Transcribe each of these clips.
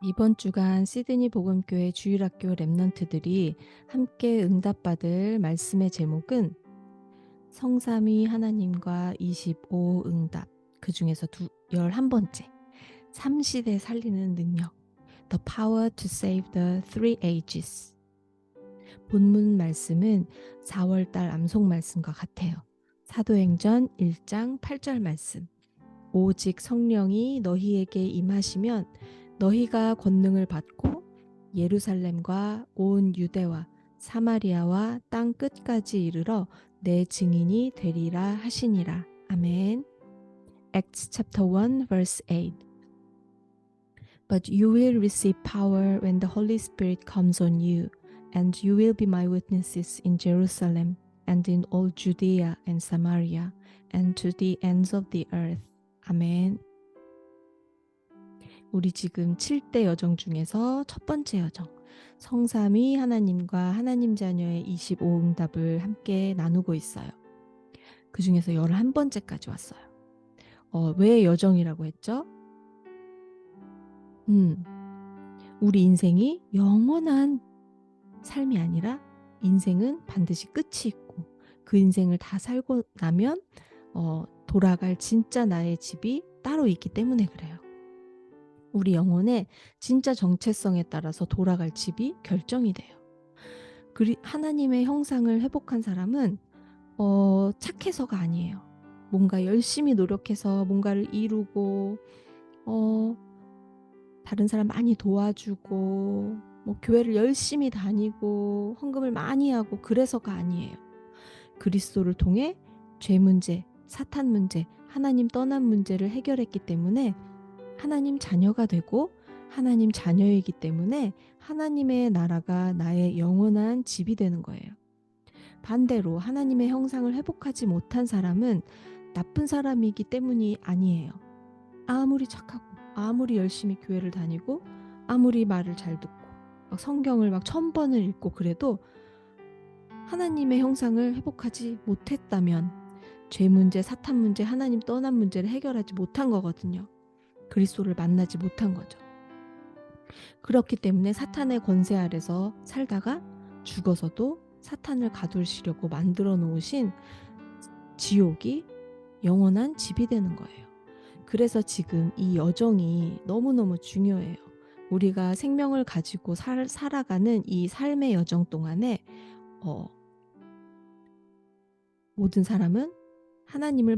이번 주간 시드니 복음교회 주일학교 랩넌트들이 함께 응답받을 말씀의 제목은 성삼위 하나님과 25 응답, 그 중에서 11번째, 3시대 살리는 능력, The Power to Save the Three Ages. 본문 말씀은 4월달 암송 말씀과 같아요. 사도행전 1장 8절 말씀. 오직 성령이 너희에게 임하시면 너희가 권능을 받고 예루살렘과 온 유대와 사마리아와 땅 끝까지 이르러 내 증인이 되리라 하시니라. 아멘. Acts chapter 1 verse 8. But you will receive power when the Holy Spirit comes on you, and you will be my witnesses in Jerusalem and in all Judea and Samaria and to the ends of the earth. 아멘. 우리 지금 7대 여정 중에서 첫 번째 여정, 성삼위 하나님과 하나님 자녀의 25 응답을 함께 나누고 있어요. 그 중에서 11번째까지 왔어요. 왜 여정이라고 했죠? 우리 인생이 영원한 삶이 아니라 인생은 반드시 끝이 있고 그 인생을 다 살고 나면 돌아갈 진짜 나의 집이 따로 있기 때문에 그래요. 우리 영혼의 진짜 정체성에 따라서 돌아갈 집이 결정이 돼요. 하나님의 형상을 회복한 사람은 착해서가 아니에요. 뭔가 열심히 노력해서 뭔가를 이루고 다른 사람 많이 도와주고 뭐 교회를 열심히 다니고 헌금을 많이 하고 그래서가 아니에요. 그리스도를 통해 죄 문제, 사탄 문제, 하나님 떠난 문제를 해결했기 때문에 하나님 자녀가 되고 하나님 자녀이기 때문에 하나님의 나라가 나의 영원한 집이 되는 거예요. 반대로 하나님의 형상을 회복하지 못한 사람은 나쁜 사람이기 때문이 아니에요. 아무리 착하고 아무리 열심히 교회를 다니고 아무리 말을 잘 듣고 막 성경을 막 1000번을 읽고 그래도 하나님의 형상을 회복하지 못했다면 죄 문제, 사탄 문제, 하나님 떠난 문제를 해결하지 못한 거거든요. 그리스도를 만나지 못한 거죠. 그렇기 때문에 사탄의 권세 아래서 살다가 죽어서도 사탄을 가두시려고 만들어 놓으신 지옥이 영원한 집이 되는 거예요. 그래서 지금 이 여정이 너무너무 중요해요. 우리가 생명을 가지고 살아가는 이 삶의 여정 동안에 모든 사람은 하나님을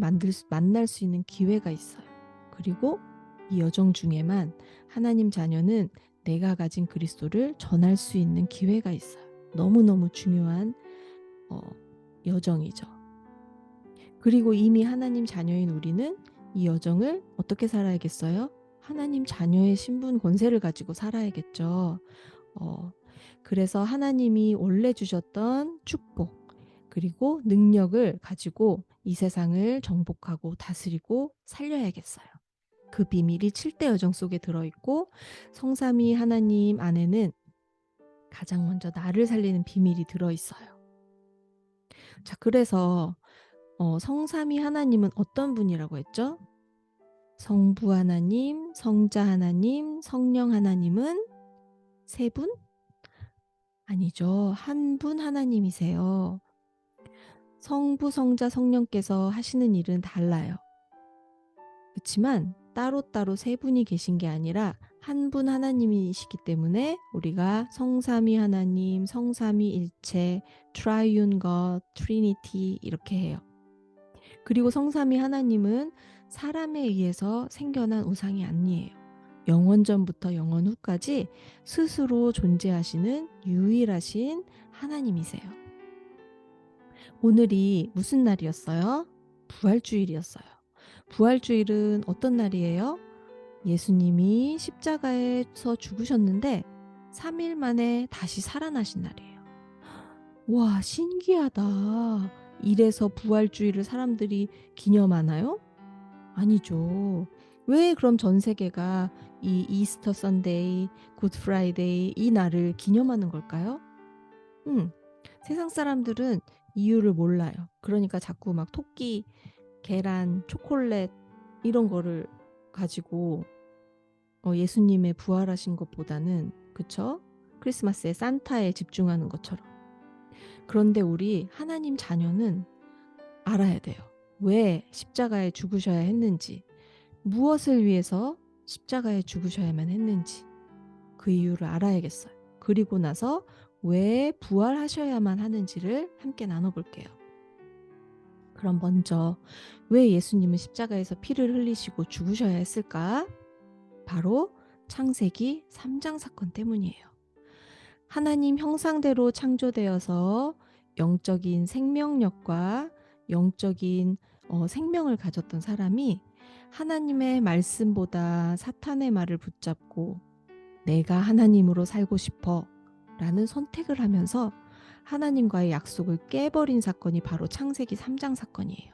만날 수 있는 기회가 있어요. 그리고 이 여정 중에만 하나님 자녀는 내가 가진 그리스도를 전할 수 있는 기회가 있어요. 너무너무 중요한 여정이죠. 그리고 이미 하나님 자녀인 우리는 이 여정을 어떻게 살아야겠어요? 하나님 자녀의 신분 권세를 가지고 살아야겠죠. 그래서 하나님이 원래 주셨던 축복 그리고 능력을 가지고 이 세상을 정복하고 다스리고 살려야겠어요. 그 비밀이 7대 여정 속에 들어있고 성삼위 하나님 안에는 가장 먼저 나를 살리는 비밀이 들어있어요. 자, 그래서 성삼위 하나님은 어떤 분이라고 했죠? 성부 하나님, 성자 하나님, 성령 하나님은 세 분? 아니죠. 한 분 하나님이세요. 성부, 성자, 성령께서 하시는 일은 달라요. 그렇지만 따로따로 세 분이 계신 게 아니라 한 분 하나님이시기 때문에 우리가 성삼위 하나님, 성삼위 일체, 트라이윤 것, 트리니티 이렇게 해요. 그리고 성삼위 하나님은 사람에 의해서 생겨난 우상이 아니에요. 영원전부터 영원 후까지 스스로 존재하시는 유일하신 하나님이세요. 오늘이 무슨 날이었어요? 부활주일이었어요. 부활주일은 어떤 날이에요? 예수님이 십자가에서 죽으셨는데 3일 만에 다시 살아나신 날이에요. 와, 신기하다. 이래서 부활주일을 사람들이 기념하나요? 아니죠. 왜 그럼 전 세계가 이 이스터 선데이, 굿 프라이데이 이 날을 기념하는 걸까요? 세상 사람들은 이유를 몰라요. 그러니까 자꾸 막 토끼, 계란, 초콜릿 이런 거를 가지고 예수님의 부활하신 것보다는, 그쵸? 크리스마스에 산타에 집중하는 것처럼. 그런데 우리 하나님 자녀는 알아야 돼요. 왜 십자가에 죽으셔야 했는지, 무엇을 위해서 십자가에 죽으셔야만 했는지 그 이유를 알아야겠어요. 그리고 나서 왜 부활하셔야만 하는지를 함께 나눠볼게요. 그럼 먼저 왜 예수님은 십자가에서 피를 흘리시고 죽으셔야 했을까? 바로 창세기 3장 사건 때문이에요. 하나님 형상대로 창조되어서 영적인 생명력과 영적인 생명을 가졌던 사람이 하나님의 말씀보다 사탄의 말을 붙잡고 내가 하나님으로 살고 싶어 라는 선택을 하면서 하나님과의 약속을 깨버린 사건이 바로 창세기 3장 사건이에요.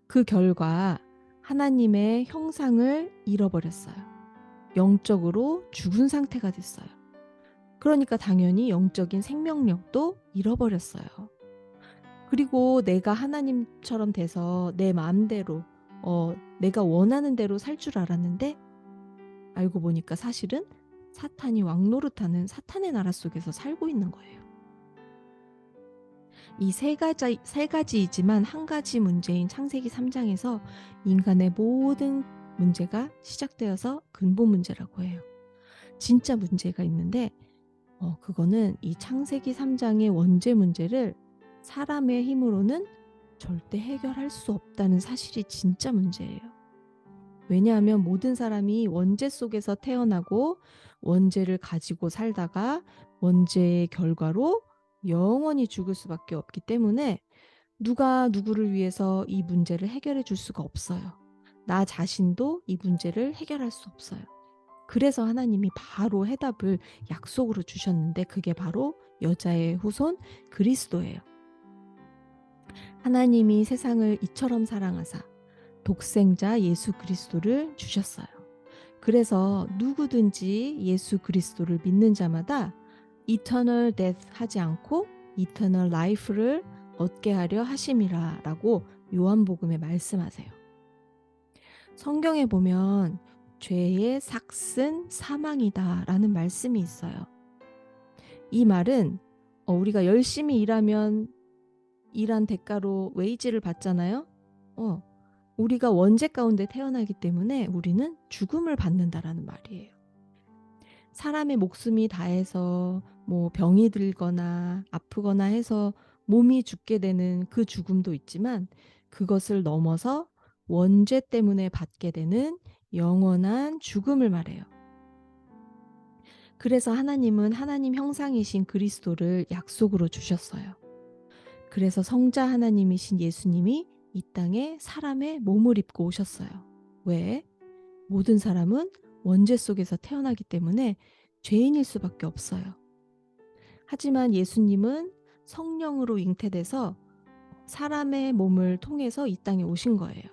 그 결과 하나님의 형상을 잃어버렸어요. 영적으로 죽은 상태가 됐어요. 그러니까 당연히 영적인 생명력도 잃어버렸어요. 그리고 내가 하나님처럼 돼서 내 마음대로 내가 원하는 대로 살 줄 알았는데 알고 보니까 사실은 사탄이 왕노릇하는 사탄의 나라 속에서 살고 있는 거예요. 이 세 가지이지만 한 가지 문제인 창세기 3장에서 인간의 모든 문제가 시작되어서 근본 문제라고 해요. 진짜 문제가 있는데 그거는 이 창세기 3장의 원죄 문제를 사람의 힘으로는 절대 해결할 수 없다는 사실이 진짜 문제예요. 왜냐하면 모든 사람이 원죄 속에서 태어나고 원죄를 가지고 살다가 원죄의 결과로 영원히 죽을 수밖에 없기 때문에 누가 누구를 위해서 이 문제를 해결해 줄 수가 없어요. 나 자신도 이 문제를 해결할 수 없어요. 그래서 하나님이 바로 해답을 약속으로 주셨는데 그게 바로 여자의 후손 그리스도예요. 하나님이 세상을 이처럼 사랑하사 독생자 예수 그리스도를 주셨어요. 그래서 누구든지 예수 그리스도를 믿는 자마다 eternal death 하지 않고 eternal life를 얻게 하려 하심이라 라고 요한복음에 말씀하세요. 성경에 보면 죄의 삭은 사망이다 라는 말씀이 있어요. 이 말은 우리가 열심히 일하면 일한 대가로 웨이지를 받잖아요. 우리가 원죄 가운데 태어나기 때문에 우리는 죽음을 받는다라는 말이에요. 사람의 목숨이 다해서 뭐 병이 들거나 아프거나 해서 몸이 죽게 되는 그 죽음도 있지만 그것을 넘어서 원죄 때문에 받게 되는 영원한 죽음을 말해요. 그래서 하나님은 하나님 형상이신 그리스도를 약속으로 주셨어요. 그래서 성자 하나님이신 예수님이 이 땅에 사람의 몸을 입고 오셨어요. 왜? 모든 사람은 원죄 속에서 태어나기 때문에 죄인일 수밖에 없어요. 하지만 예수님은 성령으로 잉태돼서 사람의 몸을 통해서 이 땅에 오신 거예요.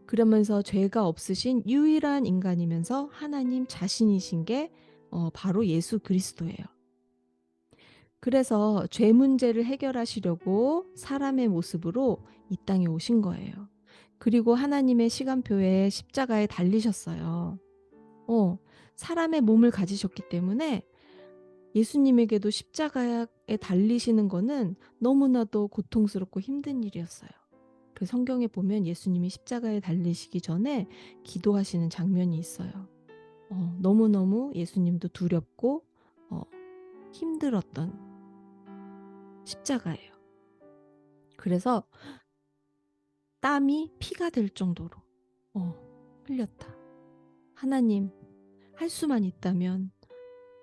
그러면서 죄가 없으신 유일한 인간이면서 하나님 자신이신 게 바로 예수 그리스도예요. 그래서 죄 문제를 해결하시려고 사람의 모습으로 이 땅에 오신 거예요. 그리고 하나님의 시간표에 십자가에 달리셨어요. 사람의 몸을 가지셨기 때문에 예수님에게도 십자가에 달리시는 거는 너무나도 고통스럽고 힘든 일이었어요. 그 성경에 보면 예수님이 십자가에 달리시기 전에 기도하시는 장면이 있어요. 너무너무 예수님도 두렵고 힘들었던 십자가예요. 그래서 땀이 피가 될 정도로 흘렸다. 하나님, 할 수만 있다면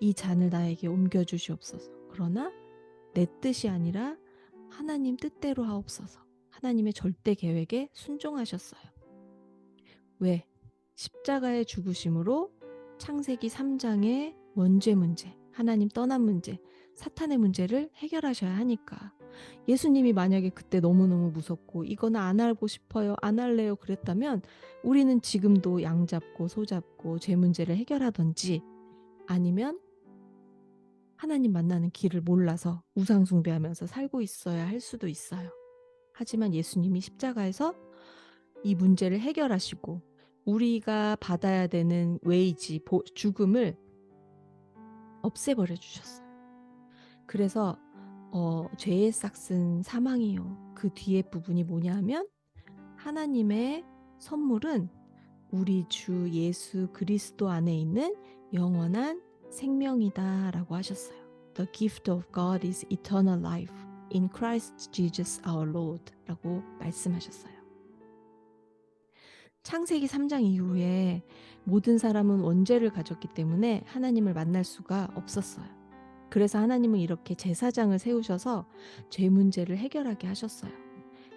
이 잔을 나에게 옮겨주시옵소서. 그러나 내 뜻이 아니라 하나님 뜻대로 하옵소서. 하나님의 절대 계획에 순종하셨어요. 왜? 십자가의 죽으심으로 창세기 3장의 원죄 문제, 하나님 떠난 문제, 사탄의 문제를 해결하셔야 하니까. 예수님이 만약에 그때 너무너무 무섭고 이거는 안 알고 싶어요, 안 할래요 그랬다면 우리는 지금도 양 잡고 소 잡고 죄 문제를 해결하든지 아니면 하나님 만나는 길을 몰라서 우상 숭배하면서 살고 있어야 할 수도 있어요. 하지만 예수님이 십자가에서 이 문제를 해결하시고 우리가 받아야 되는 웨이지 죽음을 없애버려 주셨어요. 그래서 죄의 싹슨 사망이요. 그 뒤에 부분이 뭐냐 하면 하나님의 선물은 우리 주 예수 그리스도 안에 있는 영원한 생명이다라고 하셨어요. The gift of God is eternal life in Christ Jesus our Lord라고 말씀하셨어요. 창세기 3장 이후에 모든 사람은 원죄를 가졌기 때문에 하나님을 만날 수가 없었어요. 그래서 하나님은 이렇게 제사장을 세우셔서 죄 문제를 해결하게 하셨어요.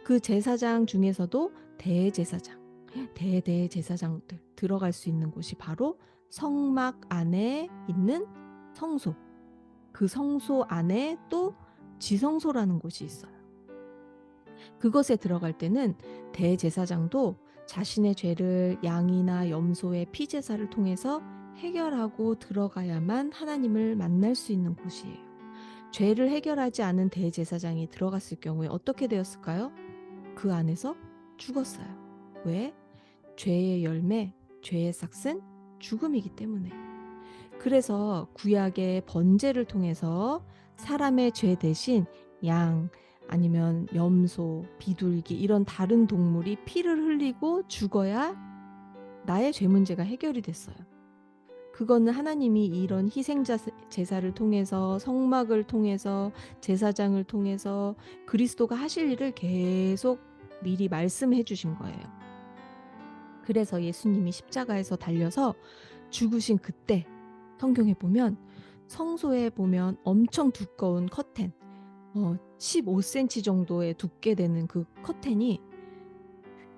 그 제사장 중에서도 대제사장, 대제사장들 들어갈 수 있는 곳이 바로 성막 안에 있는 성소. 그 성소 안에 또 지성소라는 곳이 있어요. 그것에 들어갈 때는 대제사장도 자신의 죄를 양이나 염소의 피제사를 통해서 해결하고 들어가야만 하나님을 만날 수 있는 곳이에요. 죄를 해결하지 않은 대제사장이 들어갔을 경우에 어떻게 되었을까요? 그 안에서 죽었어요. 왜? 죄의 열매, 죄의 싹은 죽음이기 때문에. 그래서 구약의 번제를 통해서 사람의 죄 대신 양 아니면 염소, 비둘기 이런 다른 동물이 피를 흘리고 죽어야 나의 죄 문제가 해결이 됐어요. 그거는 하나님이 이런 희생자 제사를 통해서 성막을 통해서 제사장을 통해서 그리스도가 하실 일을 계속 미리 말씀해 주신 거예요. 그래서 예수님이 십자가에서 달려서 죽으신 그때 성경에 보면 성소에 보면 엄청 두꺼운 커튼 15cm 정도의 두께 되는 그 커튼이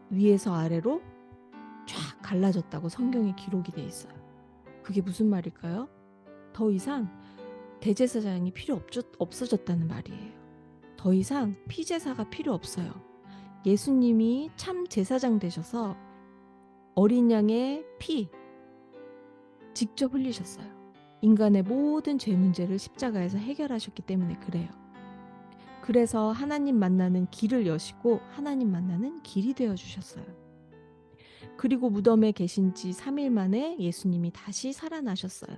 위에서 아래로 쫙 갈라졌다고 성경에 기록이 돼 있어요. 그게 무슨 말일까요? 더 이상 대제사장이 필요 없어졌다는 말이에요. 더 이상 피제사가 필요 없어요. 예수님이 참 제사장 되셔서 어린 양의 피 직접 흘리셨어요. 인간의 모든 죄 문제를 십자가에서 해결하셨기 때문에 그래요. 그래서 하나님 만나는 길을 여시고 하나님 만나는 길이 되어주셨어요. 그리고 무덤에 계신 지 3일 만에 예수님이 다시 살아나셨어요.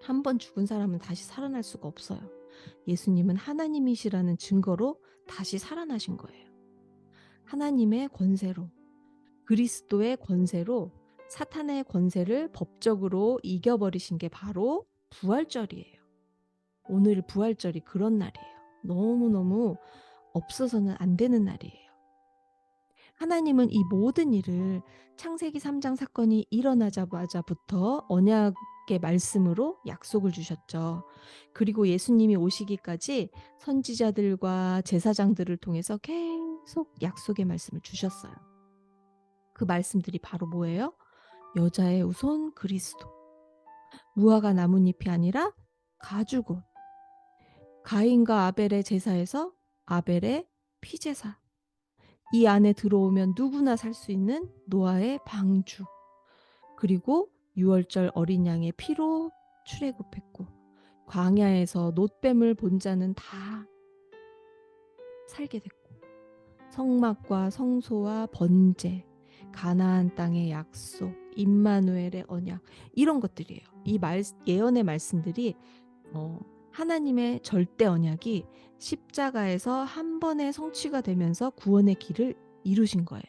한 번 죽은 사람은 다시 살아날 수가 없어요. 예수님은 하나님이시라는 증거로 다시 살아나신 거예요. 하나님의 권세로, 그리스도의 권세로 사탄의 권세를 법적으로 이겨버리신 게 바로 부활절이에요. 오늘 부활절이 그런 날이에요. 너무너무 없어서는 안 되는 날이에요. 하나님은 이 모든 일을 창세기 3장 사건이 일어나자마자부터 언약의 말씀으로 약속을 주셨죠. 그리고 예수님이 오시기까지 선지자들과 제사장들을 통해서 계속 약속의 말씀을 주셨어요. 그 말씀들이 바로 뭐예요? 여자의 후손 그리스도. 무화과 나뭇잎이 아니라 가죽옷. 가인과 아벨의 제사에서 아벨의 피제사. 이 안에 들어오면 누구나 살 수 있는 노아의 방주. 그리고 6월절 어린 양의 피로 출애굽했고 광야에서 놋뱀을 본 자는 다 살게 됐고 성막과 성소와 번제, 가나안 땅의 약속, 임마누엘의 언약 이런 것들이에요. 이 예언의 말씀들이 하나님의 절대 언약이 십자가에서 한 번에 성취가 되면서 구원의 길을 이루신 거예요.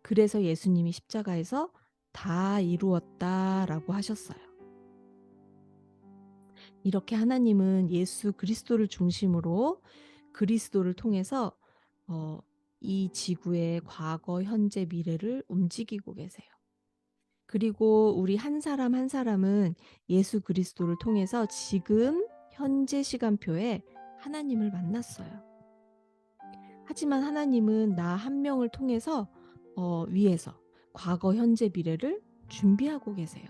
그래서 예수님이 십자가에서 다 이루었다라고 하셨어요. 이렇게 하나님은 예수 그리스도를 중심으로 그리스도를 통해서 이 지구의 과거, 현재, 미래를 움직이고 계세요. 그리고 우리 한 사람 한 사람은 예수 그리스도를 통해서 지금 현재 시간표에 하나님을 만났어요. 하지만 하나님은 나 한 명을 통해서 위에서 과거, 현재, 미래를 준비하고 계세요.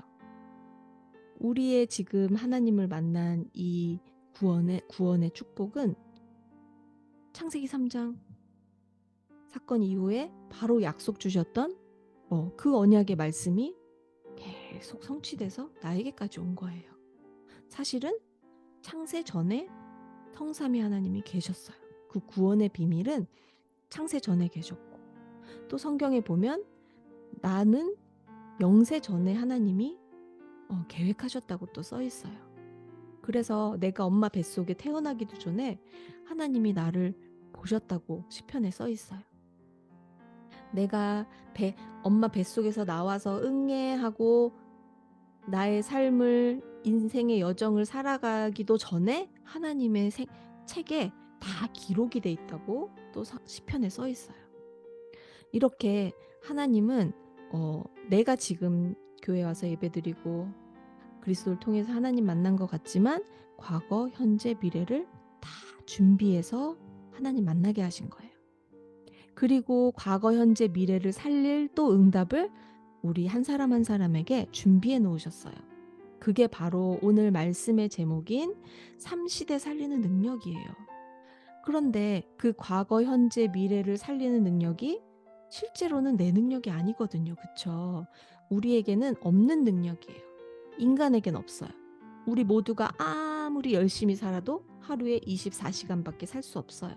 우리의 지금 하나님을 만난 이 구원의 축복은 창세기 3장 사건 이후에 바로 약속 주셨던 그 언약의 말씀이 계속 성취돼서 나에게까지 온 거예요. 사실은 창세 전에 성삼위 하나님이 계셨어요. 그 구원의 비밀은 창세 전에 계셨고 또 성경에 보면 나는 영세 전에 하나님이 계획하셨다고 또 써 있어요. 그래서 내가 엄마 뱃속에 태어나기도 전에 하나님이 나를 보셨다고 시편에 써 있어요. 내가 엄마 뱃속에서 나와서 응애하고 나의 삶을 인생의 여정을 살아가기도 전에 하나님의 책에 다 기록이 돼 있다고 또 시편에 써 있어요. 이렇게 하나님은 내가 지금 교회 와서 예배드리고 그리스도를 통해서 하나님 만난 것 같지만 과거, 현재, 미래를 다 준비해서 하나님 만나게 하신 거예요. 그리고 과거, 현재, 미래를 살릴 또 응답을 우리 한 사람 한 사람에게 준비해 놓으셨어요. 그게 바로 오늘 말씀의 제목인 삼시대 살리는 능력이에요. 그런데 그 과거, 현재, 미래를 살리는 능력이 실제로는 내 능력이 아니거든요. 그쵸? 우리에게는 없는 능력이에요. 인간에겐 없어요. 우리 모두가 아무리 열심히 살아도 하루에 24시간밖에 살 수 없어요.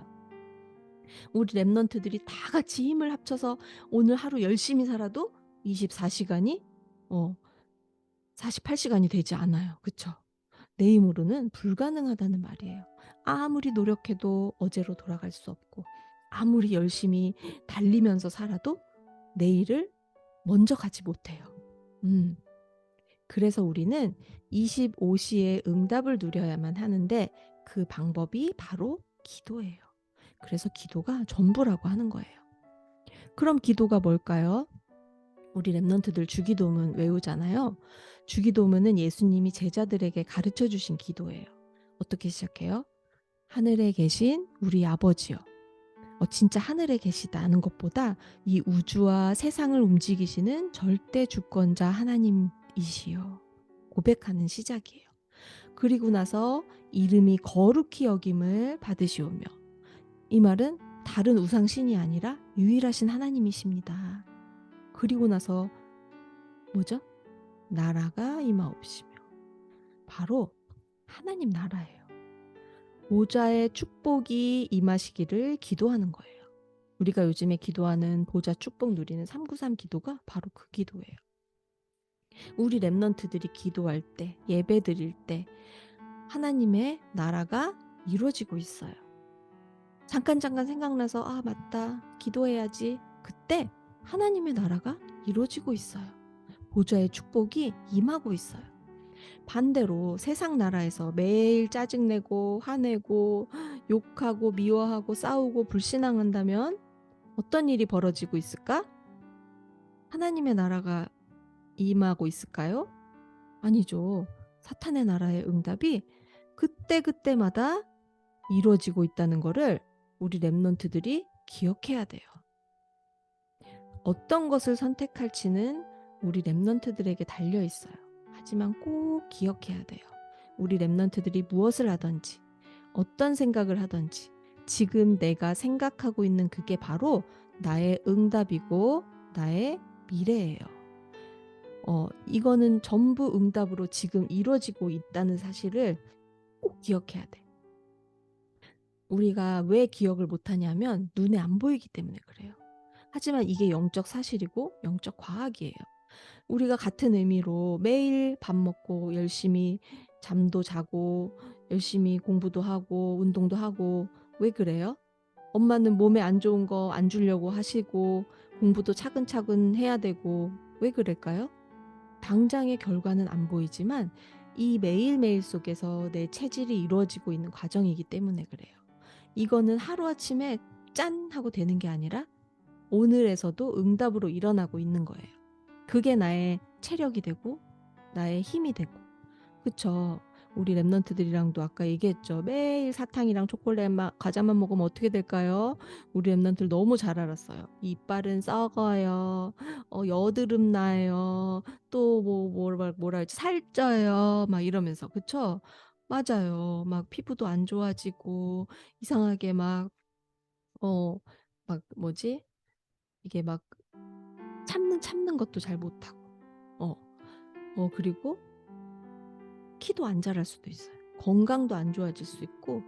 우리 랩런트들이 다 같이 힘을 합쳐서 오늘 하루 열심히 살아도 24시간이 48시간이 되지 않아요. 그쵸? 내 힘으로는 불가능하다는 말이에요. 아무리 노력해도 어제로 돌아갈 수 없고 아무리 열심히 달리면서 살아도 내일을 먼저 가지 못해요. 그래서 우리는 25시에 응답을 누려야만 하는데 그 방법이 바로 기도예요. 그래서 기도가 전부라고 하는 거예요. 그럼 기도가 뭘까요? 우리 랩런트들 주기도문 외우잖아요. 주기도문은 예수님이 제자들에게 가르쳐 주신 기도예요. 어떻게 시작해요? 하늘에 계신 우리 아버지요. 진짜 하늘에 계시다는 것보다 이 우주와 세상을 움직이시는 절대 주권자 하나님이시여. 고백하는 시작이에요. 그리고 나서 이름이 거룩히 여김을 받으시오며, 이 말은 다른 우상신이 아니라 유일하신 하나님이십니다. 그리고 나서 뭐죠? 나라가 임하옵시며, 바로 하나님 나라예요. 보좌의 축복이 임하시기를 기도하는 거예요. 우리가 요즘에 기도하는 보좌 축복 누리는 393 기도가 바로 그 기도예요. 우리 랩런트들이 기도할 때, 예배 드릴 때 하나님의 나라가 이루어지고 있어요. 잠깐 생각나서 맞다, 기도해야지. 그때 하나님의 나라가 이루어지고 있어요. 보좌의 축복이 임하고 있어요. 반대로 세상 나라에서 매일 짜증내고 화내고 욕하고 미워하고 싸우고 불신앙한다면 어떤 일이 벌어지고 있을까? 하나님의 나라가 임하고 있을까요? 아니죠. 사탄의 나라의 응답이 그때그때마다 이루어지고 있다는 거를 우리 랩런트들이 기억해야 돼요. 어떤 것을 선택할지는 우리 랩런트들에게 달려 있어요. 하지만 꼭 기억해야 돼요. 우리 랩런트들이 무엇을 하든지 어떤 생각을 하든지 지금 내가 생각하고 있는 그게 바로 나의 응답이고 나의 미래예요. 이거는 전부 응답으로 지금 이루어지고 있다는 사실을 꼭 기억해야 돼. 우리가 왜 기억을 못하냐면 눈에 안 보이기 때문에 그래요. 하지만 이게 영적 사실이고 영적 과학이에요. 우리가 같은 의미로 매일 밥 먹고 열심히 잠도 자고 열심히 공부도 하고 운동도 하고 왜 그래요? 엄마는 몸에 안 좋은 거 안 주려고 하시고 공부도 차근차근 해야 되고 왜 그럴까요? 당장의 결과는 안 보이지만 이 매일매일 속에서 내 체질이 이루어지고 있는 과정이기 때문에 그래요. 이거는 하루아침에 짠 하고 되는 게 아니라 오늘에서도 응답으로 일어나고 있는 거예요. 그게 나의 체력이 되고 나의 힘이 되고. 그쵸? 우리 랩런트들이랑도 아까 얘기했죠. 매일 사탕이랑 초콜릿 과자만 먹으면 어떻게 될까요? 우리 랩런트들 너무 잘 알았어요. 이빨은 썩어요. 여드름 나요. 또 뭐라 할지 살쪄요. 막 이러면서. 그쵸? 맞아요. 막 피부도 안 좋아지고 이상하게 막 뭐지? 이게 막 참는 것도 잘 못하고. 그리고 키도 안 자랄 수도 있어요. 건강도 안 좋아질 수 있고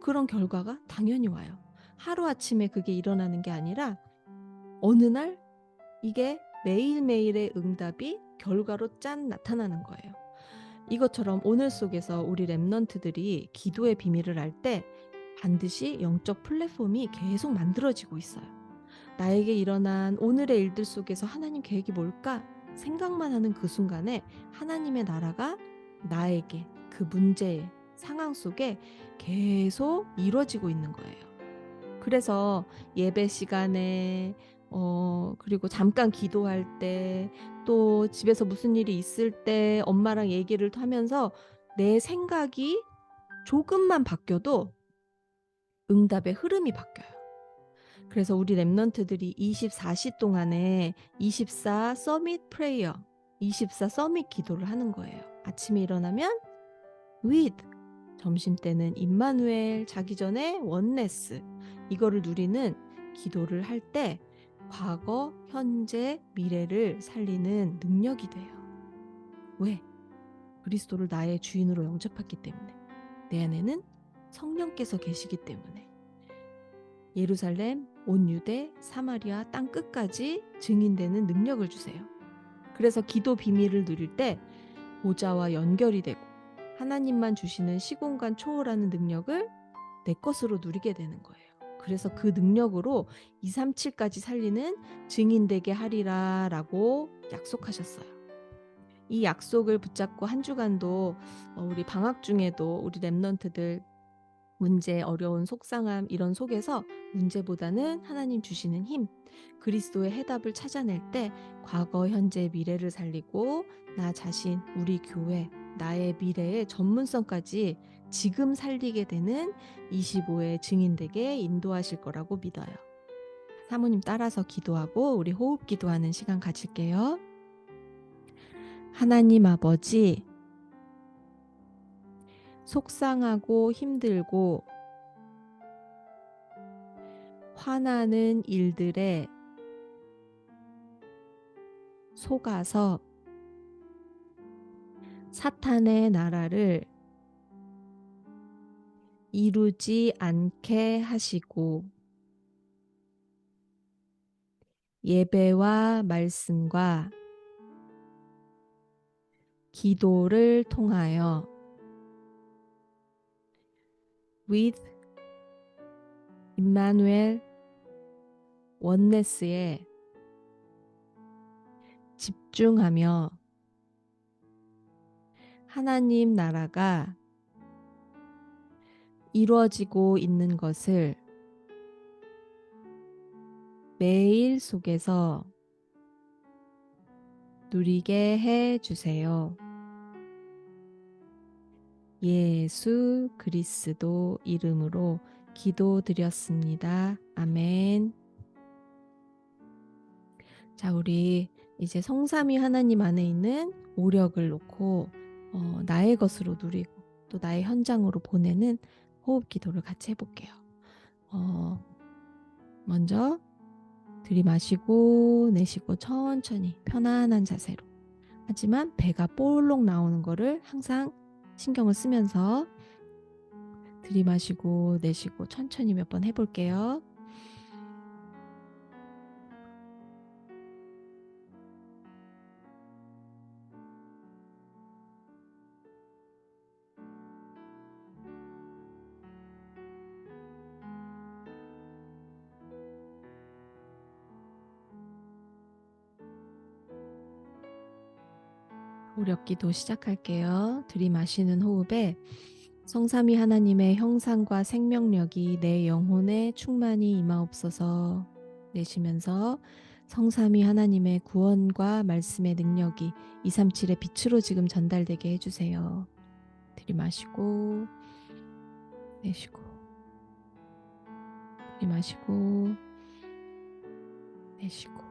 그런 결과가 당연히 와요. 하루아침에 그게 일어나는 게 아니라 어느 날 이게 매일매일의 응답이 결과로 짠 나타나는 거예요. 이것처럼 오늘 속에서 우리 렘넌트들이 기도의 비밀을 알 때 반드시 영적 플랫폼이 계속 만들어지고 있어요. 나에게 일어난 오늘의 일들 속에서 하나님 계획이 뭘까? 생각만 하는 그 순간에 하나님의 나라가 나에게 그 문제의 상황 속에 계속 이루어지고 있는 거예요. 그래서 예배 시간에 그리고 잠깐 기도할 때 또 집에서 무슨 일이 있을 때 엄마랑 얘기를 하면서 내 생각이 조금만 바뀌어도 응답의 흐름이 바뀌어요. 그래서 우리 랩런트들이 24시 동안에 24 서밋 프레이어, 24 서밋 기도를 하는 거예요. 아침에 일어나면 with, 점심때는 임마누엘, 자기 전에 원네스, 이거를 누리는 기도를 할 때 과거, 현재, 미래를 살리는 능력이 돼요. 왜? 그리스도를 나의 주인으로 영접했기 때문에. 내 안에는 성령께서 계시기 때문에. 예루살렘, 온 유대, 사마리아 땅 끝까지 증인되는 능력을 주세요. 그래서 기도 비밀을 누릴 때 보좌와 연결이 되고 하나님만 주시는 시공간 초월하는 능력을 내 것으로 누리게 되는 거예요. 그래서 그 능력으로 237까지 살리는 증인 되게 하리라 라고 약속하셨어요. 이 약속을 붙잡고 한 주간도 우리 방학 중에도 우리 랩런트들 문제, 어려운 속상함 이런 속에서 문제보다는 하나님 주시는 힘, 그리스도의 해답을 찾아낼 때 과거, 현재, 미래를 살리고 나 자신, 우리 교회, 나의 미래의 전문성까지 지금 살리게 되는 25의 증인되게 인도하실 거라고 믿어요. 사모님 따라서 기도하고 우리 호흡 기도하는 시간 가질게요. 하나님 아버지, 속상하고 힘들고 화나는 일들에 속아서 사탄의 나라를 이루지 않게 하시고 예배와 말씀과 기도를 통하여 with 임마누엘 원네스에 집중하며 하나님 나라가 이루어지고 있는 것을 매일 속에서 누리게 해 주세요. 예수 그리스도 이름으로 기도드렸습니다. 아멘. 자, 우리 이제 성삼위 하나님 안에 있는 오력을 놓고 나의 것으로 누리고 또 나의 현장으로 보내는 호흡 기도를 같이 해볼게요. 먼저 들이마시고 내쉬고 천천히 편안한 자세로. 하지만 배가 볼록 나오는 거를 항상 신경을 쓰면서 들이마시고 내쉬고 천천히 몇 번 해볼게요. 오력기도 시작할게요. 들이마시는 호흡에 성삼위 하나님의 형상과 생명력이 내 영혼에 충만히 임하옵소서. 내쉬면서 성삼위 하나님의 구원과 말씀의 능력이 237의 빛으로 지금 전달되게 해주세요. 들이마시고 내쉬고 들이마시고 내쉬고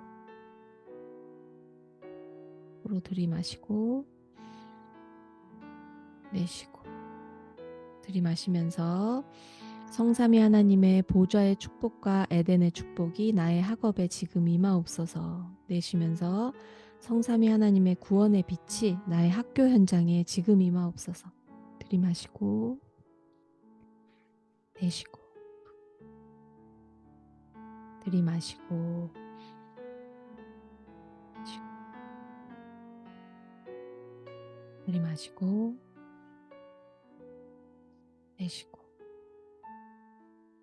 코로 들이마시고 내쉬고 들이마시면서 성삼위 하나님의 보좌의 축복과 에덴의 축복이 나의 학업에 지금 임하옵소서. 내쉬면서 성삼위 하나님의 구원의 빛이 나의 학교 현장에 지금 임하옵소서. 들이마시고 내쉬고 들이마시고 들이마시고 내쉬고.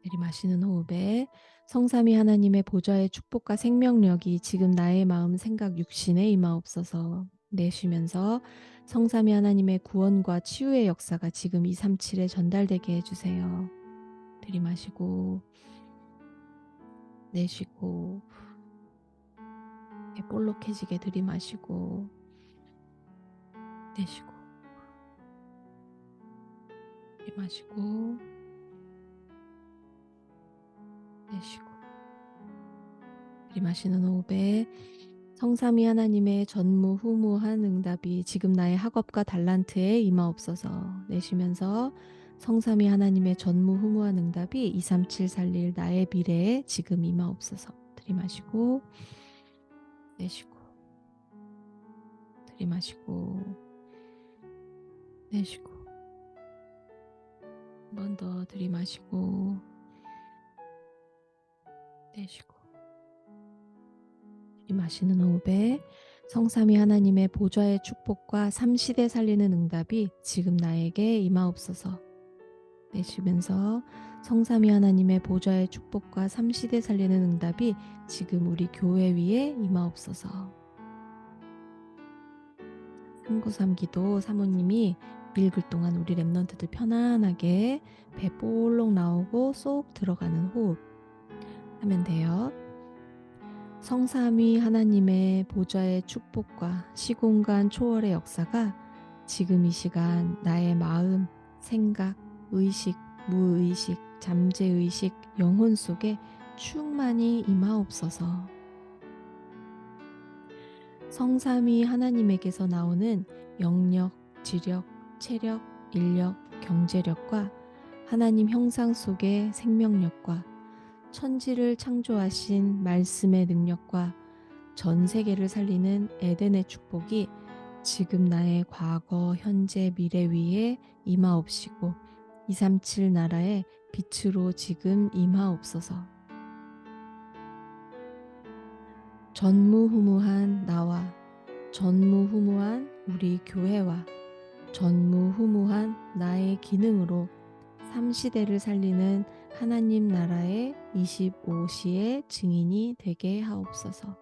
들이마시는 호흡에 성삼위 하나님의 보좌의 축복과 생명력이 지금 나의 마음, 생각, 육신에 임하옵소서. 내쉬면서 성삼위 하나님의 구원과 치유의 역사가 지금 237에 전달되게 해주세요. 들이마시고 내쉬고, 볼록해지게 들이마시고 내쉬고, 들이마시고 내쉬고. 들이마시는 호흡에 성삼위 하나님의 전무후무한 응답이 지금 나의 학업과 달란트에 임하옵소서. 내쉬면서 성삼위 하나님의 전무후무한 응답이 237 살릴 나의 미래에 지금 임하옵소서. 들이마시고 내쉬고, 들이마시고 내쉬고. 한 번 더 들이마시고 내쉬고. 들이마시는 호흡에 성삼위 하나님의 보좌의 축복과 삼시대 살리는 응답이 지금 나에게 임하옵소서. 내쉬면서 성삼위 하나님의 보좌의 축복과 삼시대 살리는 응답이 지금 우리 교회 위에 임하옵소서. 393 기도 사모님이 읽을 동안 우리 랩런트들 편안하게 배 볼록 나오고 쏙 들어가는 호흡 하면 돼요. 성삼위 하나님의 보좌의 축복과 시공간 초월의 역사가 지금 이 시간 나의 마음, 생각, 의식, 무의식, 잠재의식, 영혼 속에 충만히 임하옵소서. 성삼위 하나님에게서 나오는 영력, 지력, 체력, 인력, 경제력과 하나님 형상 속의 생명력과 천지를 창조하신 말씀의 능력과 전 세계를 살리는 에덴의 축복이 지금 나의 과거, 현재, 미래 위에 임하옵시고 237 나라의 빛으로 지금 임하옵소서. 전무후무한 나와 전무후무한 우리 교회와 전무후무한 나의 기능으로 3시대를 살리는 하나님 나라의 25시의 증인이 되게 하옵소서.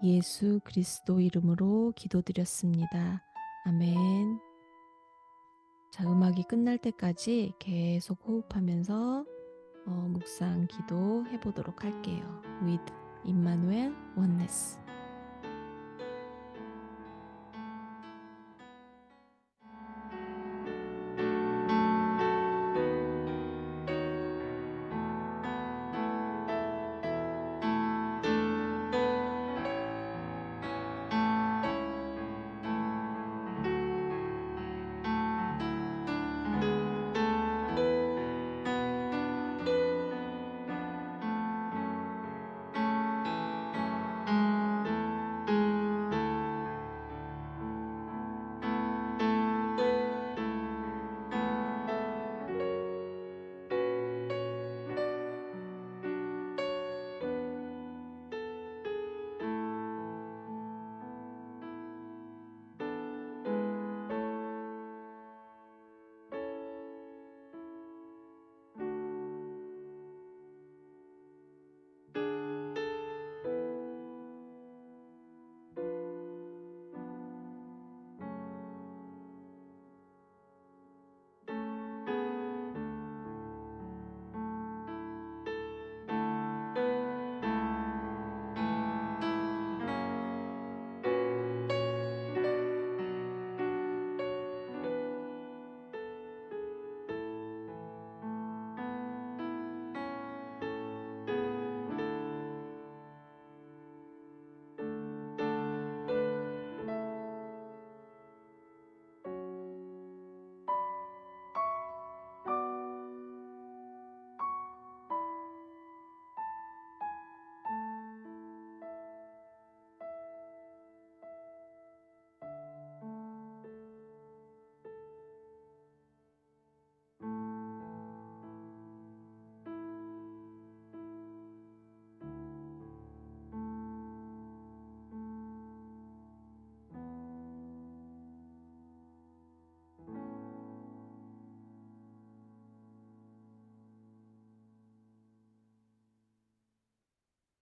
예수 그리스도 이름으로 기도드렸습니다. 아멘. 자, 음악이 끝날 때까지 계속 호흡하면서 묵상 기도 해보도록 할게요. With Emmanuel Oneness.